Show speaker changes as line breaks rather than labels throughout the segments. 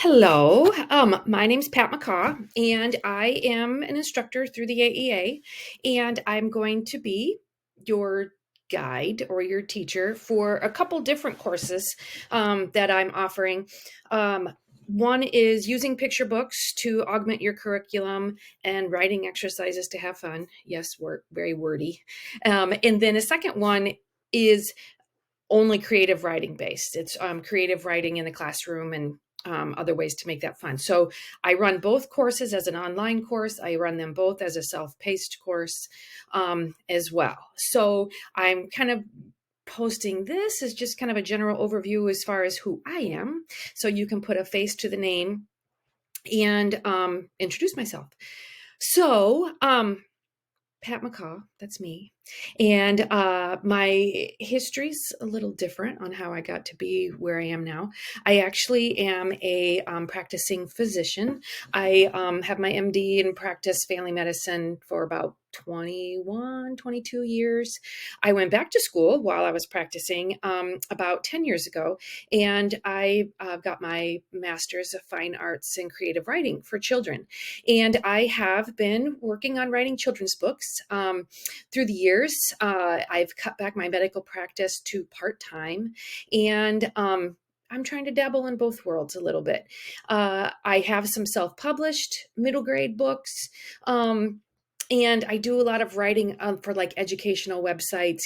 Hello, my name's Pat McCaw, and I am an instructor through the AEA, and I'm going to be your guide or your teacher for a couple different courses that I'm offering. Um, One is using picture books to augment your curriculum and writing exercises to have fun. Yes, we're very wordy. And then a second one is only creative writing based. It's creative writing in the classroom and other ways to make that fun. So I run both courses as an online course. I run them both as a self-paced course as well. So I'm kind of posting this as just kind of a general overview as far as who I am. So you can put a face to the name and introduce myself. So Pat McCaw, that's me. And my history's a little different on how I got to be where I am now. I actually am a practicing physician. I have my MD and practice family medicine for about 21, 22 years. I went back to school while I was practicing about 10 years ago, and I got my master's of fine arts in creative writing for children. And I have been working on writing children's books through the years. I've cut back my medical practice to part-time, and I'm trying to dabble in both worlds a little bit. I have some self-published middle grade books. And I do a lot of writing for like educational websites,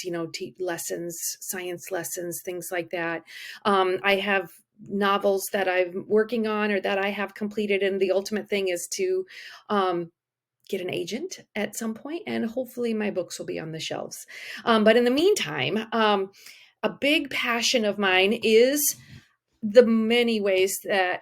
lessons, science lessons, things like that. I have novels that I'm working on or that I have completed. And the ultimate thing is to get an agent at some point, and hopefully my books will be on the shelves. But in the meantime, a big passion of mine is the many ways that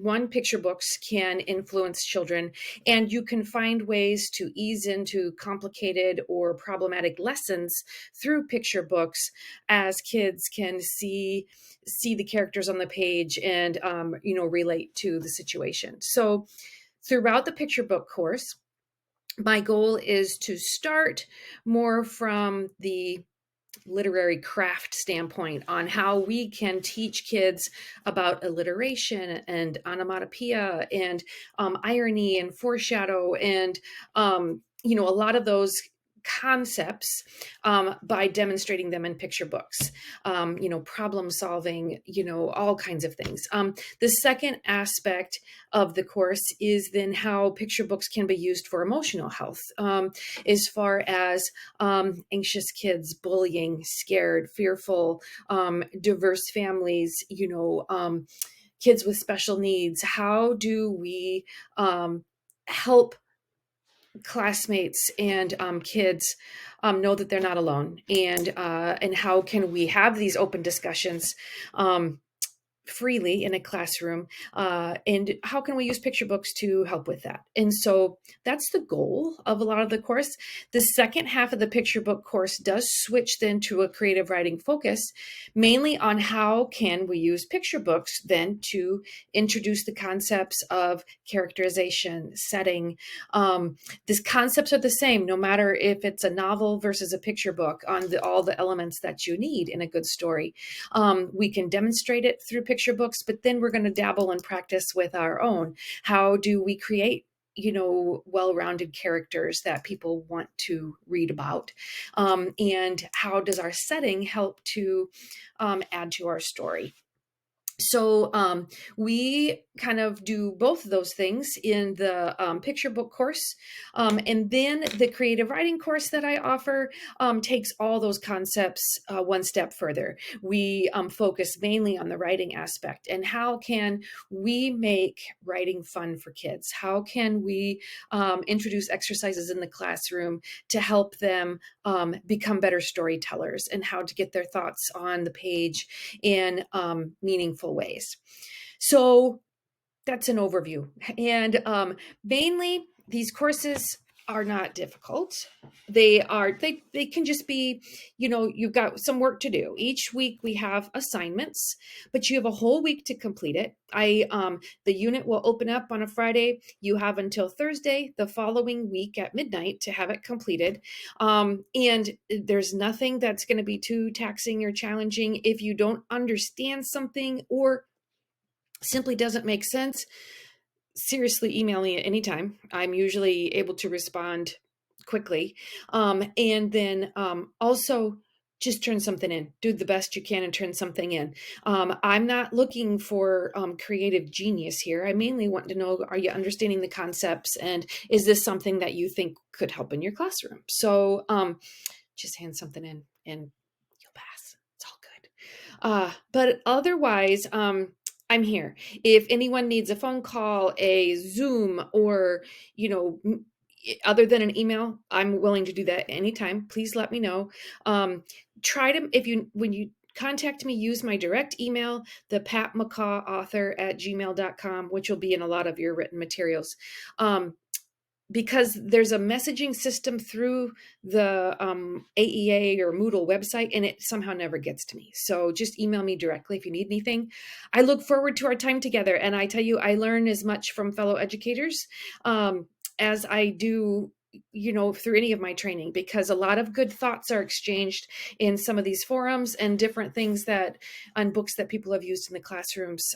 one, picture books can influence children, and you can find ways to ease into complicated or problematic lessons through picture books as kids can see the characters on the page and relate to the situation. So throughout the picture book course, my goal is to start more from the literary craft standpoint on how we can teach kids about alliteration and onomatopoeia and irony and foreshadow and a lot of those concepts by demonstrating them in picture books, problem solving, all kinds of things. The second aspect of the course is then how picture books can be used for emotional health, as far as anxious kids, bullying, scared, fearful, diverse families, kids with special needs. How do we help classmates and kids know that they're not alone, and how can we have these open discussions freely in a classroom, and how can we use picture books to help with that? And so that's the goal of a lot of the course. The second half of the picture book course does switch then to a creative writing focus, mainly on how can we use picture books then to introduce the concepts of characterization, setting. These concepts are the same no matter if it's a novel versus a picture book on all the elements that you need in a good story. We can demonstrate it through picture books, but then we're going to dabble and practice with our own. How do we create well-rounded characters that people want to read about? And how does our setting help to add to our story? So we kind of do both of those things in the picture book course. And then the creative writing course that I offer takes all those concepts one step further. We focus mainly on the writing aspect and how can we make writing fun for kids? How can we introduce exercises in the classroom to help them become better storytellers, and how to get their thoughts on the page in meaningful ways. So that's an overview. And mainly these courses are not difficult. They can just be, you've got some work to do. Each week we have assignments, but you have a whole week to complete it. The unit will open up on a Friday. You have until Thursday the following week at midnight to have it completed. And there's nothing that's going to be too taxing or challenging. If you don't understand something, or simply doesn't make sense, seriously email me at any time. I'm usually able to respond quickly. And then also just turn something in. Do the best you can and turn something in. I'm not looking for creative genius here. I mainly want to know, are you understanding the concepts, and is this something that you think could help in your classroom? So just hand something in and you'll pass. It's all good. But otherwise, I'm here. If anyone needs a phone call, a Zoom, or, you know, other than an email, I'm willing to do that anytime. Please let me know. Try to, when you contact me, use my direct email, the patmccawauthor@gmail.com, which will be in a lot of your written materials. Because there's a messaging system through the AEA or Moodle website, and it somehow never gets to me. So just email me directly if you need anything. I look forward to our time together, and I tell you, I learn as much from fellow educators as I do, through any of my training, because a lot of good thoughts are exchanged in some of these forums and different things that on books that people have used in the classrooms